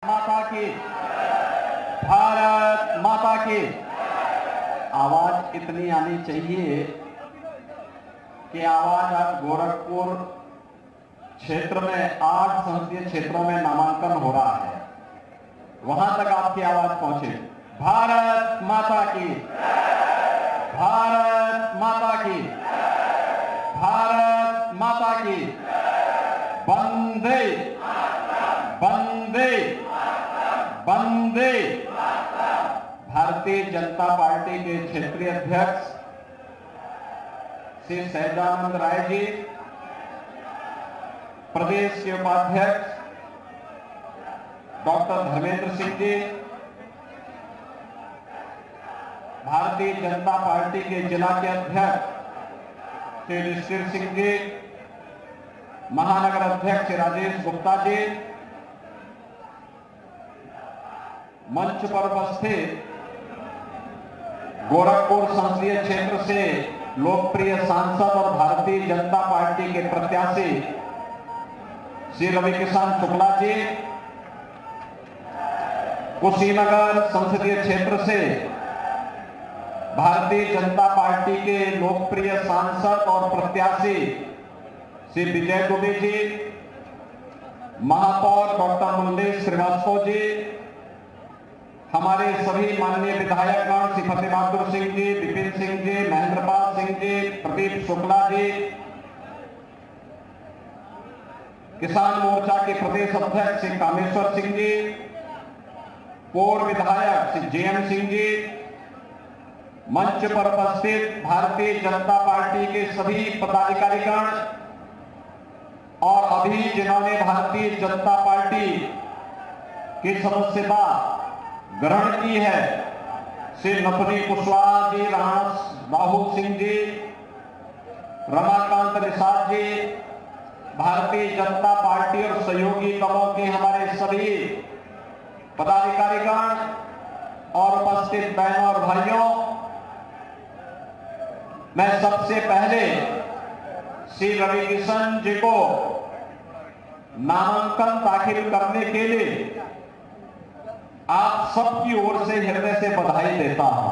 माता की, भारत माता की। आवाज इतनी आनी चाहिए कि आवाज आज गोरखपुर क्षेत्र में 8 संसदीय क्षेत्रों में नामांकन हो रहा है, वहां तक आपकी आवाज पहुंचे। भारत माता की, भारत माता की, भारत माता की। वंदे वंदे वंदे। भारतीय जनता पार्टी के क्षेत्रीय अध्यक्ष श्री सहजानंद राय जी, प्रदेश के उपाध्यक्ष डॉक्टर धर्मेंद्र सिंह जी, भारतीय जनता पार्टी के जिला के अध्यक्ष श्री ऋषिर सिंह जी, महानगर अध्यक्ष राजेश गुप्ता जी, मंच पर उपस्थित गोरखपुर संसदीय क्षेत्र से लोकप्रिय सांसद और भारतीय जनता पार्टी के प्रत्याशी श्री रविकिशन शुक्ला जी, कुशीनगर संसदीय क्षेत्र से भारतीय जनता पार्टी के लोकप्रिय सांसद और प्रत्याशी श्री विजय दुबे जी, महापौर डॉक्टर मुल्लेश श्रीवास्तव जी, हमारे सभी माननीय विधायकगण श्री फतेह बहादुर सिंह जी, विपिन सिंह जी, महेंद्रपाल सिंह जी, प्रदीप शुक्ला जी, किसान मोर्चा के प्रदेश अध्यक्ष श्री कामेश्वर सिंह जी, पूर्व विधायक श्री जेएम सिंह जी, मंच पर उपस्थित भारतीय जनता पार्टी के सभी पदाधिकारीगण और अभी जिन्होंने भारतीय जनता पार्टी की सदस्यता ग्रहण की है, श्री नथुनी कुशवाहा जी, राहुल सिंह जी, रमाकांत निषाद जी, भारतीय जनता पार्टी और सहयोगी दलों के हमारे सभी पदाधिकारीगण और उपस्थित बहनों और भाइयों, मैं सबसे पहले श्री रविकिशन जी को नामांकन दाखिल करने के लिए आप सबकी ओर से हृदय से बधाई देता हूं।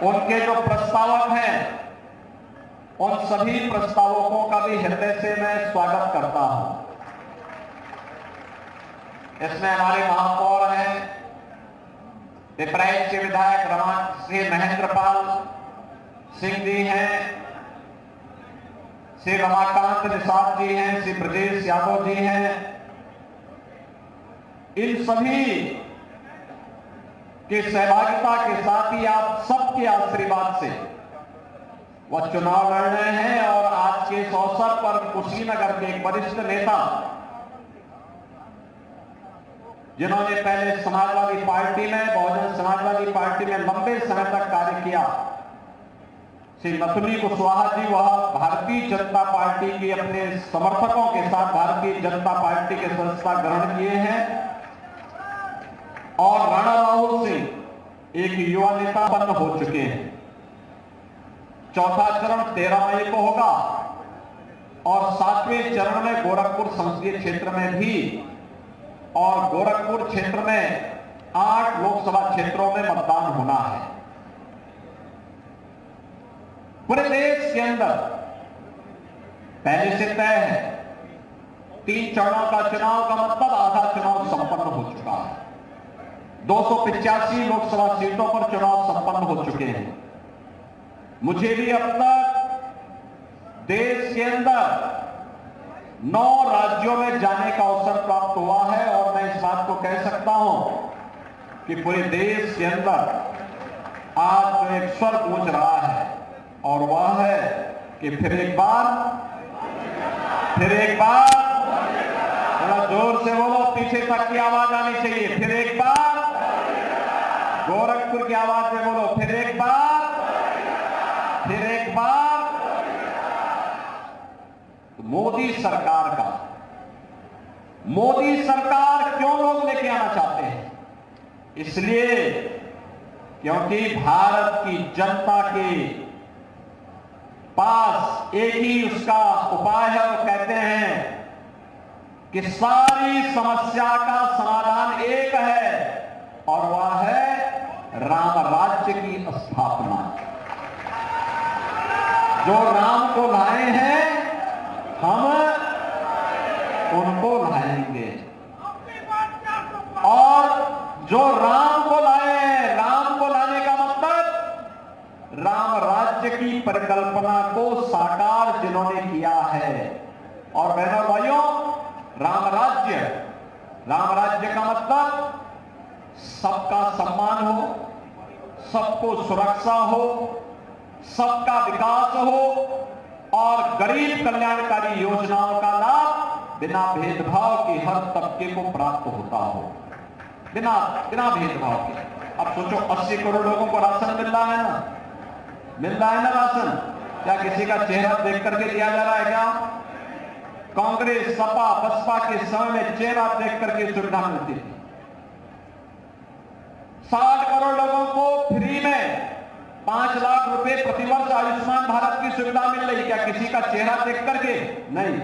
उनके जो प्रस्तावक हैं, उन सभी प्रस्तावकों का भी हृदय से मैं स्वागत करता हूं। इसमें हमारे महापौर हैं, पिपराइच के विधायक श्री महेंद्रपाल सिंह जी हैं, श्री रमाकांत निषाद जी हैं, श्री ब्रजेश यादव जी हैं। इन सभी की सहभागिता के साथ ही आप सबके आशीर्वाद से वह चुनाव लड़ रहे हैं और आज के इस अवसर पर कुशीनगर के एक वरिष्ठ नेता, जिन्होंने पहले समाजवादी पार्टी में, बहुजन समाजवादी पार्टी में लंबे समय तक कार्य किया, श्री नथुनी कुशवाहा जी, वह भारतीय जनता पार्टी की अपने समर्थकों के साथ भारतीय जनता पार्टी के सदस्यता ग्रहण किए हैं और राणा राहुल सिंह एक युवा नेता बन हो चुके हैं। चौथा चरण 13 मई को होगा और 7वें चरण में गोरखपुर संसदीय क्षेत्र में भी, और गोरखपुर क्षेत्र में 8 लोकसभा क्षेत्रों में मतदान होना है। पूरे देश के अंदर पहले से तय है 3 चरणों का चुनाव का मतलब आधा चुनाव संपन्न हो चुका है। 285 लोकसभा सीटों पर चुनाव संपन्न हो चुके हैं। मुझे भी अब तक देश के अंदर 9 राज्यों में जाने का अवसर प्राप्त हुआ है और मैं इस बात को कह सकता हूं कि पूरे देश के अंदर आज जो एक स्वर गूंज रहा है और वह है कि फिर एक बार थोड़ा जोर से बोलो, पीछे तक की आवाज आनी चाहिए। फिर एक बार गोरखपुर की आवाज में बोलो, फिर एक बार। मोदी सरकार क्यों लोग लेके आना चाहते हैं? इसलिए क्योंकि भारत की जनता की पास एक ही उसका उपाय है। वो कहते हैं कि सारी समस्या का समाधान एक है और वह है राम राज्य की स्थापना। जो राम को लाए हैं हम उनको लाएंगे, और जो राम को लाए हैं, राम को लाने का मतलब राम राज्य की परिकल्पना को साकार जिन्होंने किया है। और बहनों भाइयों, राम राज्य का मतलब सबका सम्मान हो, सबको सुरक्षा हो, सबका विकास हो और गरीब कल्याणकारी योजनाओं का लाभ बिना भेदभाव के हर तबके को प्राप्त होता हो, बिना भेदभाव के। अब सोचो 80 करोड़ लोगों को राशन मिल रहा है ना राशन? क्या किसी का चेहरा देख करके दिया जा रहा है क्या? कांग्रेस, सपा, बसपा के समय में चेहरा देख करके सुविधा मिलती थी। 60 करोड़ लोगों को फ्री में 5 लाख रुपए प्रतिवर्ष आयुष्मान भारत की सुविधा मिल रही। क्या किसी का चेहरा देख करके? नहीं,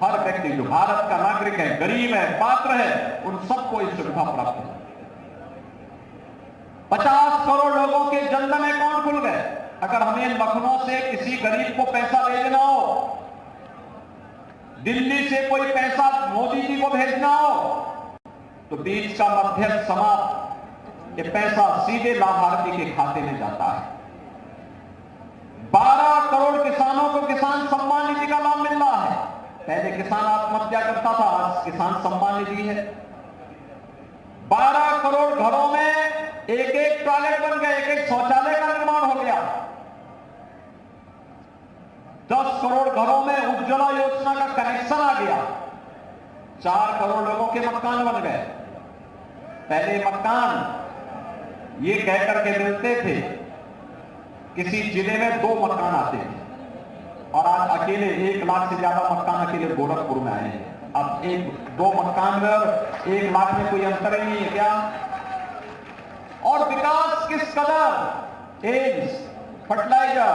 हर व्यक्ति जो भारत का नागरिक है, गरीब है, पात्र है, उन सबको ये सुविधा प्राप्त है। 50 करोड़ लोगों के जनधन अकाउंट खुल गए। अगर हमें लखनऊ से किसी गरीब को पैसा भेजना हो, दिल्ली से कोई पैसा मोदी जी को भेजना हो, तो बीच का मध्यस्थ समाप्त, ये पैसा सीधे लाभार्थी के खाते में जाता है। 12 करोड़ किसानों को किसान सम्मान निधि का लाभ मिल रहा है। पहले किसान आत्महत्या करता था, आज किसान सम्मान निधि है। 12 करोड़ घरों में एक टॉयलेट बन गए, एक शौचालय का निर्माण हो गया। 10 करोड़ घरों में उज्ज्वला योजना का कनेक्शन आ गया। 4 करोड़ लोगों के मकान बन गए। पहले मकान ये कहकर के मिलते थे, किसी जिले में 2 मकान आते थे, और आज अकेले 1 लाख से ज्यादा मकान अकेले गोरखपुर में आए हैं। अब 2 मकान में और 1 लाख में कोई अंतर ही नहीं है क्या? और विकास किस कदर, एम्स, फर्टिलाइजर,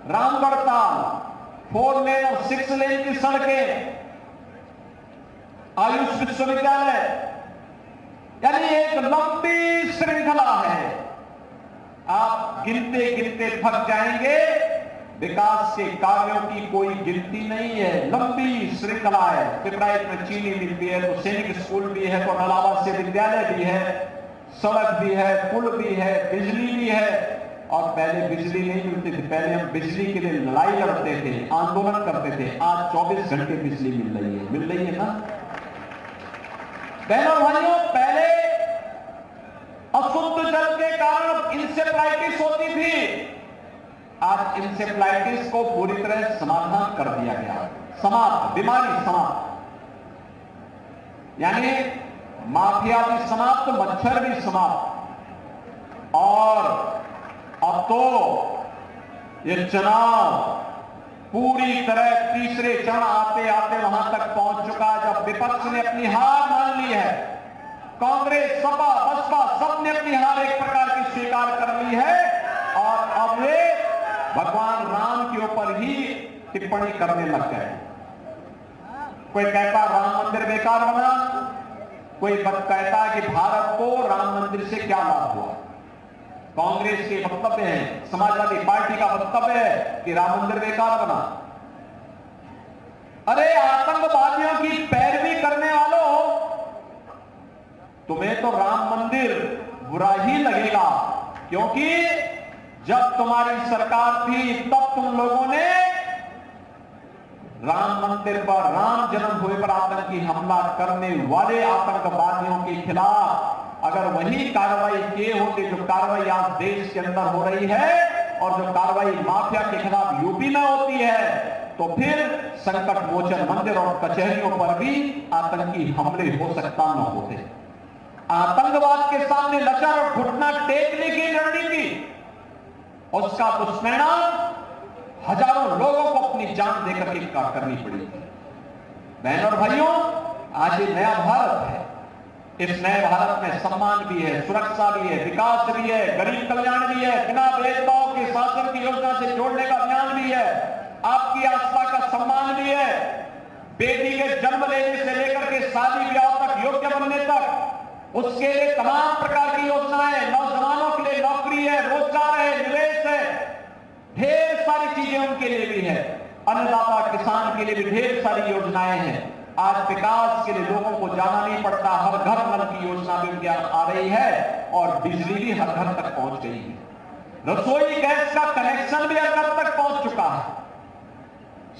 रामगढ़ ताल, 4 लेन और 6 लेन की सड़कें, आयुष विश्वविद्यालय, यानी एक लंबी श्रृंखला है। आप गिनते गिनते थक जाएंगे। विकास के कार्यों की कोई गिनती नहीं है, लंबी श्रृंखला है। पिपराइच में चीनी मिल भी है, तो सैनिक स्कूल भी है, तो नलावा से विद्यालय भी है, सड़क भी है, पुल भी है, बिजली भी है। और पहले बिजली नहीं मिलती थी, पहले हम बिजली के लिए लड़ाई लड़ते थे, आंदोलन करते थे। आज 24 घंटे बिजली मिल रही है ना बहनों भाइयों? पहले अशुद्ध जल के कारण इंसेफ्लाइटिस होती थी, आज इंसेफ्लाइटिस को पूरी तरह समाधान कर दिया गया, समाप्त, बीमारी समाप्त। यानी माफिया भी समाप्त, मच्छर भी समाप्त। और अब तो ये चुनाव पूरी तरह तीसरे चरण आते आते वहां तक पहुंच चुका है, जब विपक्ष ने अपनी हार मान ली है। कांग्रेस, सपा, बसपा सबने अपनी हार एक प्रकार की स्वीकार कर ली है, और अब वे भगवान राम के ऊपर ही टिप्पणी करने लग गए। कोई कहता राम मंदिर बेकार बना, कोई कहता कि भारत को राम मंदिर से क्या लाभ हुआ। कांग्रेस के वक्तव्य है, समाजवादी पार्टी का वक्तव्य है कि राम मंदिर बेकार बना। अरे आतंकवादियों की पैरवी करने वालों, तुम्हें तो राम मंदिर बुरा ही लगेगा, क्योंकि जब तुम्हारी सरकार थी तब तुम लोगों ने राम मंदिर पर, राम जन्मभूमि पर आतंकी हमला करने वाले आतंकवादियों के खिलाफ अगर वही कार्रवाई किए होते जो कार्रवाई आज देश के अंदर हो रही है, और जो कार्रवाई माफिया के खिलाफ यूपी में होती है, तो फिर संकट मोचन मंदिर और कचहरियों पर भी आतंकी हमले हो सकता न होते। आतंकवाद के सामने लचर और घुटना टेकने की रणनीति, उसका दुष्परिणाम हजारों लोगों को अपनी जान देकर के करनी पड़ी। बहनों और भाइयों, आज ये नया भारत है, इस नए भारत में सम्मान भी है, सुरक्षा भी है, विकास भी है, गरीब कल्याण भी है, बिना भेदभाव के शासन की योजना से जोड़ने का अभियान भी है, आपकी आस्था का सम्मान भी है, बेटी के जन्म लेने से लेकर के शादी ब्याह तक, योग्य बनने तक, उसके लिए तमाम प्रकार की योजनाएं, नौजवानों के लिए नौकरी है, रोजगार है, निवेश है, ढेर सारी चीजें उनके लिए भी है, अन्नदाता किसान के लिए भी ढेर सारी योजनाएं हैं। आज विकास के लिए लोगों को जाना नहीं पड़ता, हर घर नल की योजना भी उनके आ रही है और बिजली भी हर घर तक पहुंच गई है, रसोई गैस का कनेक्शन भी हर घर तक पहुंच चुका है।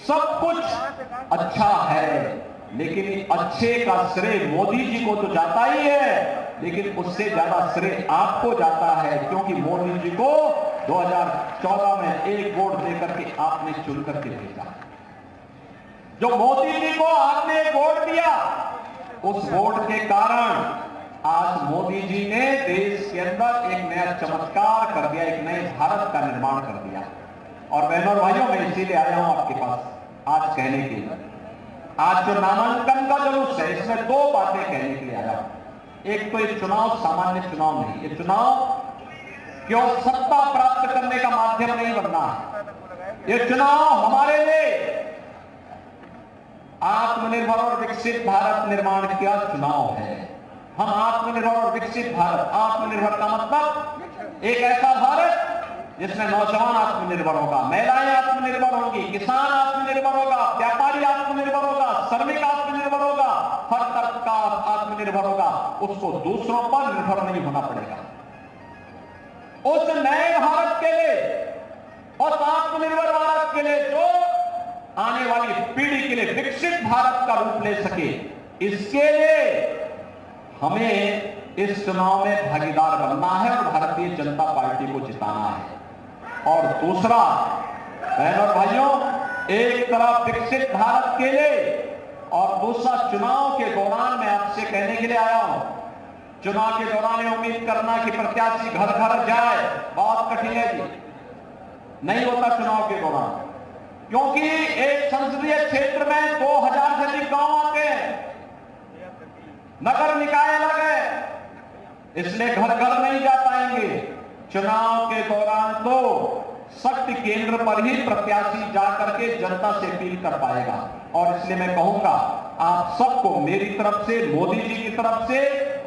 सब कुछ अच्छा है, लेकिन अच्छे का श्रेय मोदी जी को तो जाता ही है, लेकिन उससे ज्यादा श्रेय आपको जाता है, क्योंकि मोदी जी को 2014 में एक वोट देकर के आपने चुन करके भेजा। जो मोदी जी को आपने वोट दिया, उस वोट के कारण आज मोदी जी ने देश के अंदर एक नया चमत्कार कर दिया, एक नए भारत का निर्माण कर दिया। और बहनों और भाइयों, मैं इसीलिए आया हूं आपके पास आज कहने के लिए। आज जो नामांकन का जुलूस है, इसमें दो बातें कहने के लिए आया हूं। एक तो ये चुनाव सामान्य चुनाव नहीं, ये चुनाव क्यों सत्ता प्राप्त करने का माध्यम नहीं बनना है। ये चुनाव हमारे लिए आत्मनिर्भर और विकसित भारत निर्माण का चुनाव है। हम आत्मनिर्भर और विकसित भारत, आत्मनिर्भर का मतलब एक ऐसा भारत जिसमें नौजवान आत्मनिर्भर होगा, महिलाएं आत्मनिर्भर होंगी, किसान आत्मनिर्भर होगा, व्यापारी आत्मनिर्भर होगा, श्रमिक आत्मनिर्भर होगा, हर तरफ का आत्मनिर्भर होगा। उसको दूसरों पर निर्भर नहीं होना पड़ेगा। उस नए भारत के लिए, उस आत्मनिर्भर भारत के लिए जो आने वाली पीढ़ी के लिए विकसित भारत का रूप ले सके, इसके लिए हमें इस चुनाव में भागीदार बनना है और भारतीय जनता पार्टी को जिताना है। और दूसरा, बहनों और भाइयों, एक तरफ विकसित भारत के लिए और दूसरा चुनाव के दौरान मैं आपसे कहने के लिए आया हूं, चुनाव के दौरान ये उम्मीद करना कि प्रत्याशी घर घर जाए, बहुत कठिन है जी, नहीं होता चुनाव के दौरान, क्योंकि एक संसदीय क्षेत्र में 2000 से अधिक गांव आते हैं, नगर निकाय अलग है, इसलिए घर घर नहीं जा पाएंगे। चुनाव के दौरान तो शक्ति केंद्र पर ही प्रत्याशी जाकर के जनता से अपील कर पाएगा। और इसलिए मैं कहूंगा, आप सबको मेरी तरफ से, मोदी जी की तरफ से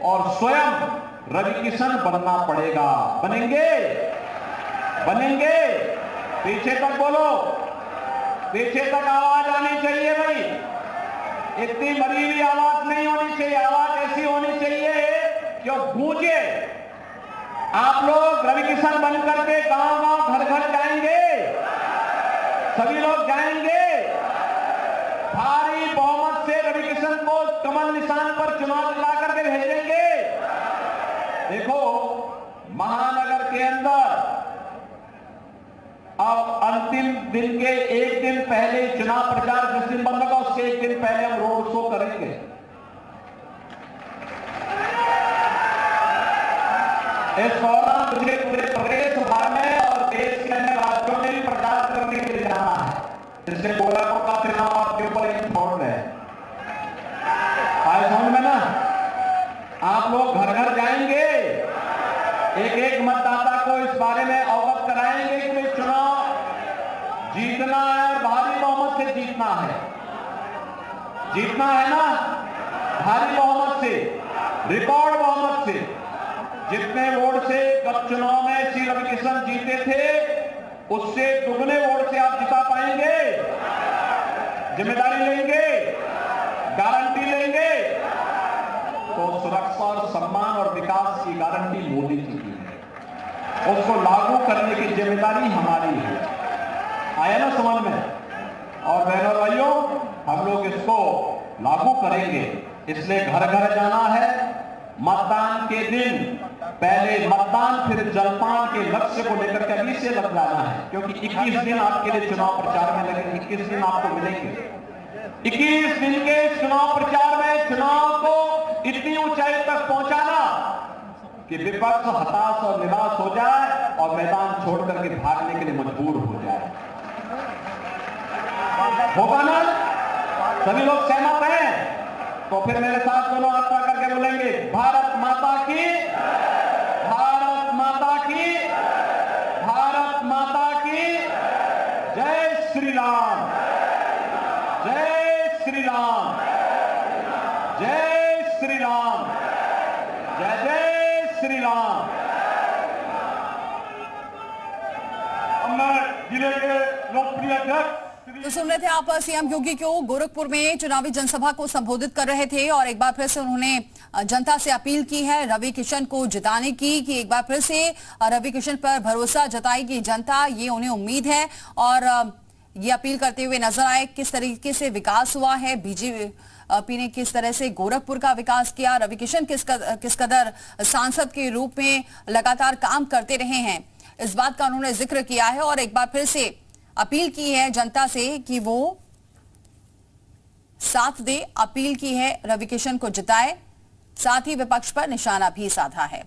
और स्वयं रवि किशन बनना पड़ेगा। बनेंगे? बनेंगे? पीछे तक बोलो, पीछे तक आवाज आनी चाहिए भाई, इतनी मरी हुई आवाज नहीं होनी चाहिए, आवाज ऐसी होनी चाहिए कि गूंजे। आप लोग रवि किशन बन करके गांव गांव घर घर जाएंगे, सभी लोग जाएंगे, भारी बहुमत से रवि किशन को कमल निशान पर चुनाव दिला करके भेजेंगे। देखो, महानगर के अंदर अब अंतिम दिन के एक दिन पहले चुनाव प्रचार जिस दिन बंद होगा, उससे एक दिन पहले हम रोड शो करेंगे। इस दौरान मुझे पूरे प्रदेश भर में और देश के अन्य राज्यों में भी प्रचार करने के लिए जाना है। इससे गोरखपुर का चुनाव आपके ऊपर एक छोड़ है, आए समझ में ना? आप लोग घर घर जाएंगे, एक एक मतदाता को इस बारे में अवगत कराएंगे कि चुनाव जीतना है और भारी बहुमत से जीतना है। जीतना है ना, भारी बहुमत से, रिकॉर्ड बहुमत से। जितने वोट से गत चुनाव में श्री रवि किशन जीते थे, उससे दुगने वोट से आप जिता पाएंगे। जिम्मेदारी लेंगे, गारंटी लेंगे। तो सुरक्षा और सम्मान और विकास की गारंटी मोदी जी की है, उसको लागू करने की जिम्मेदारी हमारी है। आया ना समझ में? और बहनों और भाइयों, हम लोग इसको लागू करेंगे, इसलिए घर घर जाना है। मतदान के दिन पहले मतदान, फिर जलपान के लक्ष्य को लेकर के अभी से लग जाना है, क्योंकि 21 दिन आपके लिए चुनाव प्रचार में लगेंगे। 21 दिन आपको मिलेंगे। 21 दिन के चुनाव प्रचार में चुनाव को इतनी ऊंचाई तक पहुंचाना कि विपक्ष हताश और निराश हो जाए और मैदान छोड़ करके भागने के लिए मजबूर हो जाए। होगा ना? सभी लोग सहमत हैं? तो फिर मेरे साथ दोनों हाथ पकड़ करके बोलेंगे, भारत माता की, भारत माता की, भारत माता की, जय श्री राम, जय श्री राम, जय श्री राम, जय जय श्री राम। जिले के लोकप्रिय अध्यक्ष तो सुन रहे थे आप सीएम योगी को गोरखपुर में चुनावी जनसभा को संबोधित कर रहे थे और एक बार फिर से उन्होंने जनता से अपील की है रवि किशन को जिताने की, कि एक बार फिर से रवि किशन पर भरोसा जताएगी जनता, ये उन्हें उम्मीद है। और ये अपील करते हुए नजर आए किस तरीके से विकास हुआ है, बीजेपी ने किस तरह से गोरखपुर का विकास किया, रवि किशन किस कदर सांसद के रूप में लगातार काम करते रहे हैं, इस बात का उन्होंने जिक्र किया है। और एक बार फिर से अपील की है जनता से कि वो साथ दे, अपील की है रवि किशन को जिताए, साथ ही विपक्ष पर निशाना भी साधा है।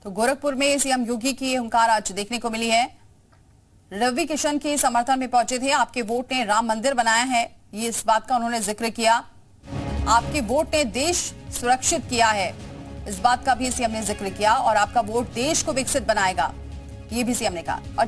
तो गोरखपुर में सीएम योगी की हुंकार आज देखने को मिली है। रवि किशन के समर्थन में पहुंचे थे। आपके वोट ने राम मंदिर बनाया है, ये इस बात का उन्होंने जिक्र किया। आपके वोट ने देश सुरक्षित किया है, इस बात का भी सीएम ने जिक्र किया। और आपका वोट देश को विकसित बनाएगा, ये भी सीएम ने कहा। और